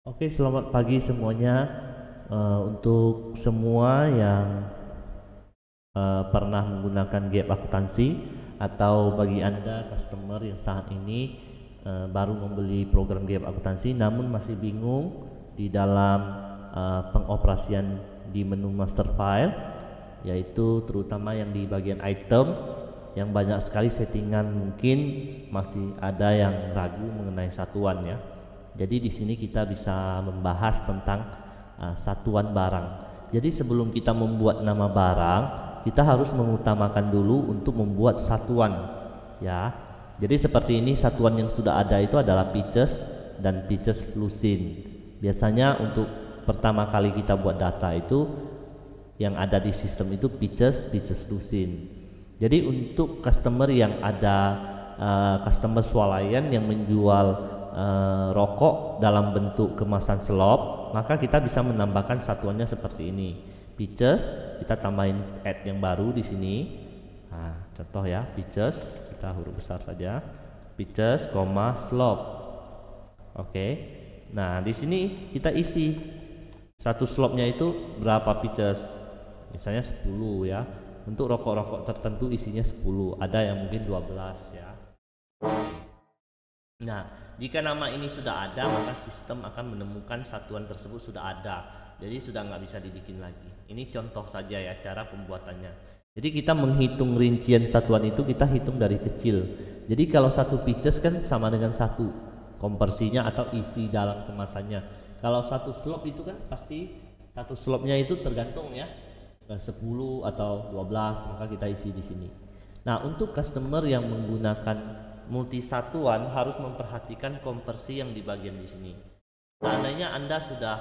Oke, selamat pagi semuanya. Untuk semua yang pernah menggunakan Gap akuntansi atau bagi Anda customer yang saat ini baru membeli program Gap akuntansi namun masih bingung di dalam pengoperasian di menu master file, yaitu terutama yang di bagian item yang banyak sekali settingan, mungkin masih ada yang ragu mengenai satuan ya. Jadi di sini kita bisa membahas tentang satuan barang. Jadi sebelum kita membuat nama barang, kita harus mengutamakan dulu untuk membuat satuan ya. Jadi seperti ini, satuan yang sudah ada itu adalah pitches dan pitches lusin. Biasanya untuk pertama kali kita buat data itu yang ada di sistem itu pitches lusin. Jadi untuk customer yang ada customer swalayan yang menjual rokok dalam bentuk kemasan selop, maka kita bisa menambahkan satuannya seperti ini. Pitches, kita tambahin add yang baru di sini. Nah, contoh ya, pitches, kita huruf besar saja. Pitches, slop. Oke. Nah, di sini kita isi satu slopnya itu berapa pitches. Misalnya 10 ya. Untuk rokok-rokok tertentu isinya 10, ada yang mungkin 12 ya. Nah, jika nama ini sudah ada, maka sistem akan menemukan satuan tersebut sudah ada. Jadi sudah nggak bisa dibikin lagi. Ini contoh saja ya cara pembuatannya. Jadi kita menghitung rincian satuan itu kita hitung dari kecil. Jadi kalau satu pitches kan sama dengan satu konversinya atau isi dalam kemasannya. Kalau satu slop itu kan pasti satu slopnya itu tergantung ya, 10 atau 12, maka kita isi di sini. Nah, untuk customer yang menggunakan multi satuan harus memperhatikan konversi yang di bagian di sini. Seandainya Anda sudah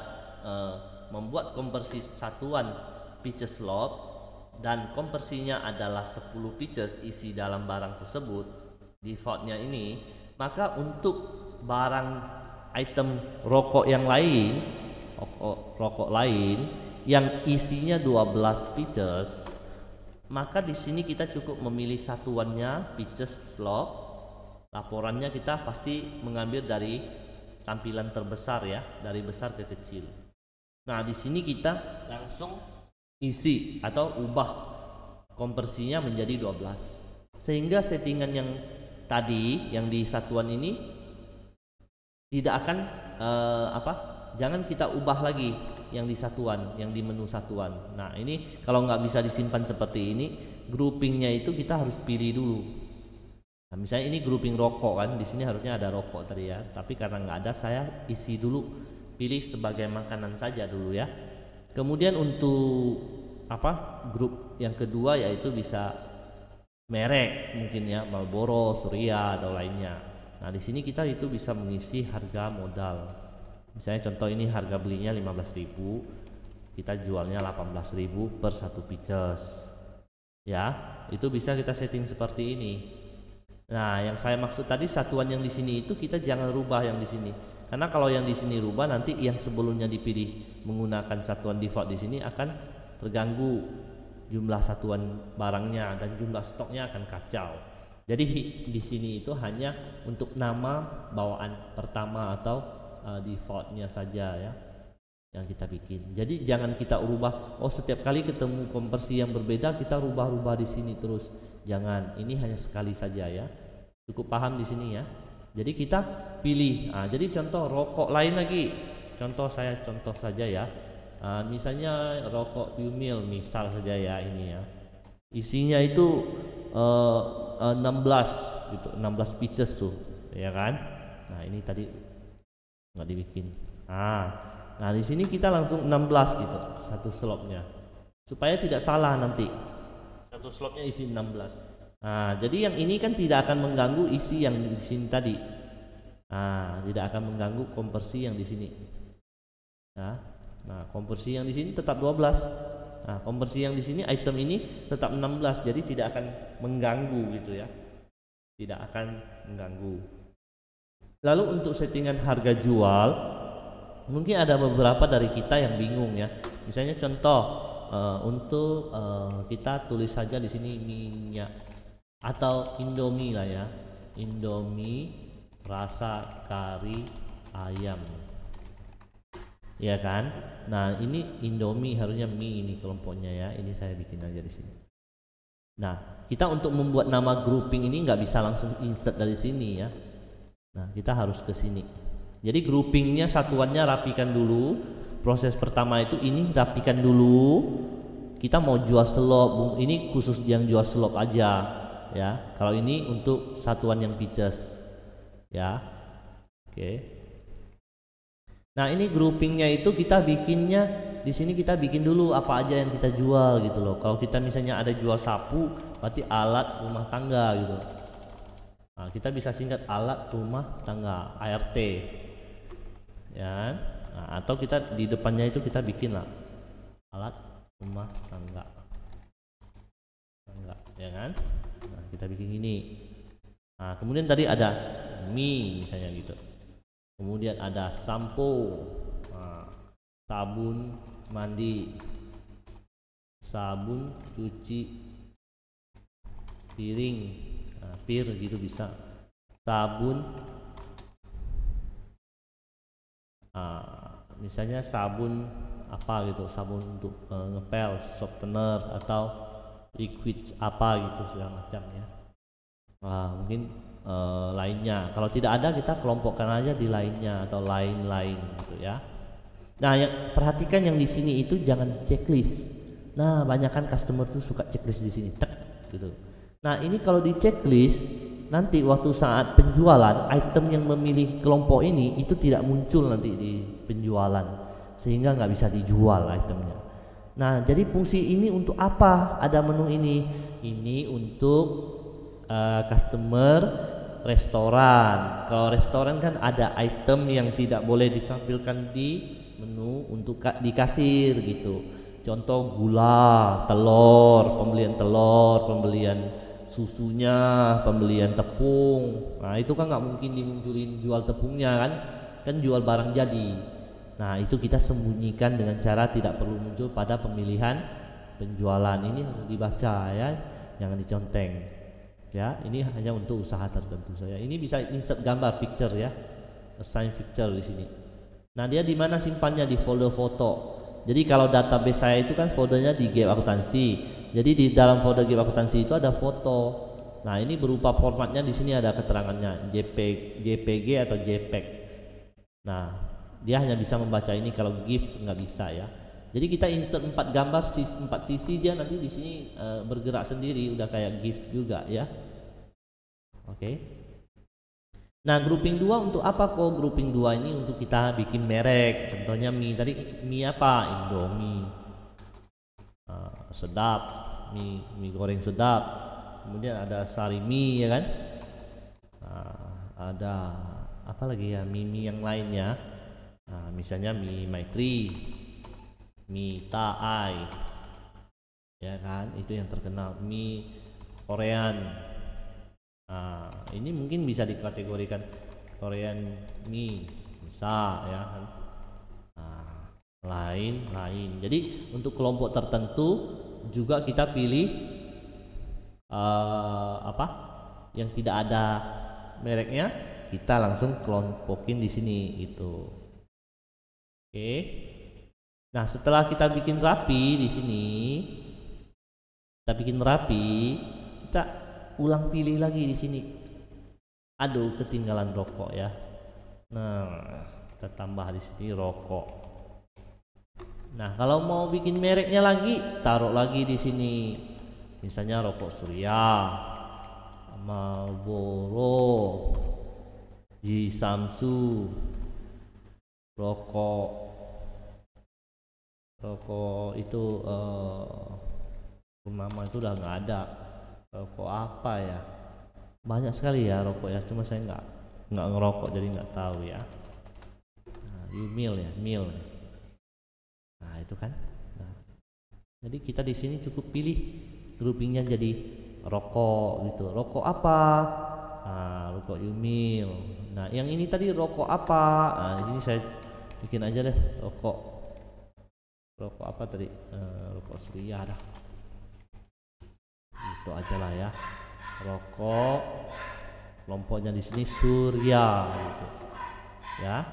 membuat konversi satuan pitches slop dan konversinya adalah 10 pitches isi dalam barang tersebut, defaultnya ini, maka untuk barang item rokok yang lain, rokok lain yang isinya 12 pitches, maka di sini kita cukup memilih satuannya pitches slop. Laporannya kita pasti mengambil dari tampilan terbesar ya, dari besar ke kecil. Nah, di sini kita langsung isi atau ubah konversinya menjadi 12. Sehingga settingan yang tadi yang di satuan ini tidak akan jangan kita ubah lagi yang di satuan, yang di menu satuan. Nah, ini kalau nggak bisa disimpan seperti ini, groupingnya itu kita harus pilih dulu. Nah, misalnya ini grouping rokok kan, di sini harusnya ada rokok tadi ya, tapi karena nggak ada, saya isi dulu, pilih sebagai makanan saja dulu ya. Kemudian untuk grup yang kedua yaitu bisa merek, mungkin ya Marlboro, Surya atau lainnya. Nah, di sini kita itu bisa mengisi harga modal. Misalnya contoh ini harga belinya 15.000, kita jualnya 18.000 per satu pitches. Ya, itu bisa kita setting seperti ini. Nah, yang saya maksud tadi satuan yang di sini itu kita jangan rubah yang di sini. Karena kalau yang di sini rubah, nanti yang sebelumnya dipilih menggunakan satuan default di sini akan terganggu jumlah satuan barangnya dan jumlah stoknya akan kacau. Jadi di sini itu hanya untuk nama bawaan pertama atau defaultnya saja ya yang kita bikin. Jadi jangan kita ubah, setiap kali ketemu konversi yang berbeda kita rubah-rubah di sini terus. Jangan, ini hanya sekali saja ya. Cukup paham di sini ya. Jadi kita pilih. Nah, jadi contoh rokok lain lagi. Saya contoh saja ya. Misalnya rokok Umil misal saja ya ini ya. Isinya itu 16 gitu, 16 pitches tuh, ya kan? Nah, ini tadi nggak dibikin. Nah di sini kita langsung 16 gitu satu slotnya supaya tidak salah nanti satu slotnya isi 16. Nah, jadi yang ini kan tidak akan mengganggu isi yang di sini tadi. Nah, tidak akan mengganggu konversi yang di sini. Nah, konversi yang di sini tetap 12. Nah, konversi yang di sini item ini tetap 16, jadi tidak akan mengganggu gitu ya. Tidak akan mengganggu. Lalu untuk settingan harga jual, mungkin ada beberapa dari kita yang bingung ya. Misalnya contoh untuk kita tulis saja di sini minyak atau Indomie lah ya. Ya, Indomie rasa kari ayam. Nah, ini tadi nggak dibikin. Jadi jangan kita ubah, setiap kali ketemu konversi yang berbeda kita rubah-rubah di sini. Nah, di sini kita pilih sebagai makanan saja dulu ya. Misalnya contoh ini harga belinya 15.000, kita jualnya 18.000 per satu pitches. Ya, itu bisa kita setting seperti ini. Nah, untuk ya kan? Nah, ini Indomie harusnya mie ini kelompoknya ya. Ini saya bikin aja di sini. Nah, kita untuk membuat nama grouping ini nggak bisa langsung insert dari sini ya. Nah, kita harus ke sini. Jadi groupingnya satuannya rapikan dulu. Proses pertama itu ini rapikan dulu. Kita mau jual slop, ini khusus yang jual slop aja ya. Kalau ini untuk satuan yang pitches ya. Oke. Nah, ini groupingnya itu kita bikinnya di sini, kita bikin dulu apa aja yang kita jual gitu loh. Kalau kita misalnya ada jual sapu, berarti alat rumah tangga gitu. Nah, kita bisa singkat alat rumah tangga ART ya. Nah, atau kita di depannya itu kita bikin lah alat rumah tangga ya kan. Nah, kita bikin ini. Nah, kemudian tadi ada mie misalnya gitu, kemudian ada sampo, nah, sabun mandi, sabun cuci piring, nah, pir gitu bisa, sabun, misalnya sabun apa gitu, sabun untuk ngepel, softener atau liquid apa gitu segala macam ya. Mungkin lainnya, kalau tidak ada kita kelompokkan aja di lainnya atau lain-lain gitu ya. Nah, yang perhatikan yang di sini itu jangan di checklist. Nah, banyak kan customer tuh suka checklist di sini, tek gitu. Nah, ini kalau di checklist nanti waktu saat penjualan item yang memilih kelompok ini itu tidak muncul nanti di penjualan, sehingga nggak bisa dijual itemnya. Nah, jadi fungsi ini untuk apa? Ada menu ini untuk customer restoran. Kalau restoran kan ada item yang tidak boleh ditampilkan di menu untuk di kasir gitu. Contoh gula, telur, pembelian susunya, pembelian tepung. Nah, itu kan nggak mungkin dimunculin jual tepungnya kan jual barang jadi. Nah, itu kita sembunyikan dengan cara tidak perlu muncul pada pemilihan penjualan. Ini harus dibaca ya, jangan diconteng ya. Ini hanya untuk usaha tertentu saja. Ini bisa insert gambar picture ya, assign picture di sini. Nah, dia di mana simpannya? Di folder foto. Jadi kalau database saya itu kan foldernya di Gap Akuntansi. Jadi di dalam folder Gap Akuntansi itu ada foto. Nah, ini berupa formatnya, di sini ada keterangannya JPG atau JPEG. Nah, dia hanya bisa membaca ini, kalau GIF nggak bisa ya. Jadi kita insert 4 gambar 4 sisi, dia nanti di sini bergerak sendiri, udah kayak GIF juga ya. Oke. Nah, grouping 2 untuk apa kok? Grouping 2 ini untuk kita bikin merek. Contohnya mie, tadi mie apa? Indomie. Sedap, mie goreng sedap. Kemudian ada sari mie ya kan. Ada apa lagi ya, mie yang lainnya. Misalnya mie Maitri, mie Taai, ya kan, itu yang terkenal. Mie Korean. Ini mungkin bisa dikategorikan Korean mie, bisa ya kan. Lain-lain. Jadi untuk kelompok tertentu juga kita pilih apa yang tidak ada mereknya, kita langsung kelompokin di sini gitu. Oke. Nah, setelah kita bikin rapi di sini, kita ulang pilih lagi di sini. Aduh, ketinggalan rokok ya. Nah, kita tambah di sini rokok. Nah, kalau mau bikin mereknya lagi, taruh lagi di sini. Misalnya rokok Surya, Marlboro, Jisamsu, rokok itu nama itu udah nggak ada. Rokok apa ya? Banyak sekali ya rokok ya, cuma saya nggak ngerokok jadi nggak tahu ya. Mil ya, mil. Nah, itu kan. Nah, jadi kita di sini cukup pilih groupingnya jadi rokok gitu. Rokok apa? Rokok Umil. Nah, yang ini tadi rokok apa? Nah, ini saya bikin aja deh rokok apa tadi? Rokok Surya dah. Itu aja lah ya. Rokok kelompoknya di sini Surya gitu. Ya.